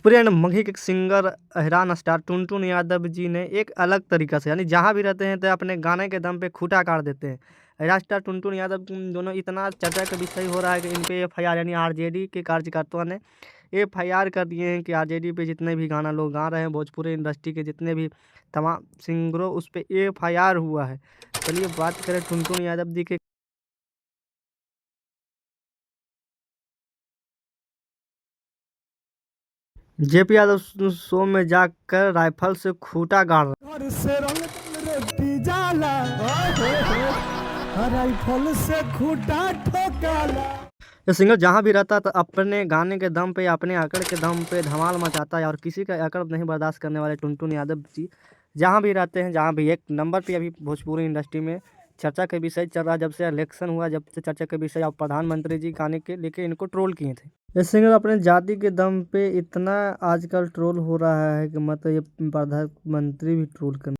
Bhojpuri and Magahi के singer अहिरान star Tuntun Yadav ji ने एक अलग तरीका से यानी जहाँ भी रहते हैं तो अपने गाने के दम पे खूंटा काट देते हैं। अहिरान स्टार टुनटुन यादव दोनों इतना चर्चा का विषय हो रहा है कि इन पे एफआईआर यानी आरजेडी के कार्यकर्ताओं ने एफआईआर कर दिए हैं कि आरजेडी पे जितने भी गाना लोग गा रहे हैं भोजपुरी इंडस्ट्री के जितने भी तमाम सिंगरों उस पर एफआईआर हुआ है। चलिए बात करें टुनटुन यादव जी के। जेपी यादव शो में जाकर राइफल से खूंटा गाड़ रहे घर से रंग रोटी जाला राइफल से खूंटा ठोकाला। ये सिंगर जहाँ भी रहता है तो अपने गाने के दम पे अपने अकड़ के दम पे धमाल मचाता है और किसी का अकड़ नहीं बर्दाश्त करने वाले टुनटुन यादव जी जहाँ भी रहते हैं जहाँ भी एक नंबर पे अभी भोजपुरी इंडस्ट्री में चर्चा का विषय चल रहा है। जब से इलेक्शन हुआ जब से चर्चा का विषय और प्रधानमंत्री जी गाने के लेके इनको ट्रोल किए थे। ये सिंगर अपने जाति के दम पे इतना आजकल ट्रोल हो रहा है कि मतलब ये प्रधानमंत्री भी ट्रोल कर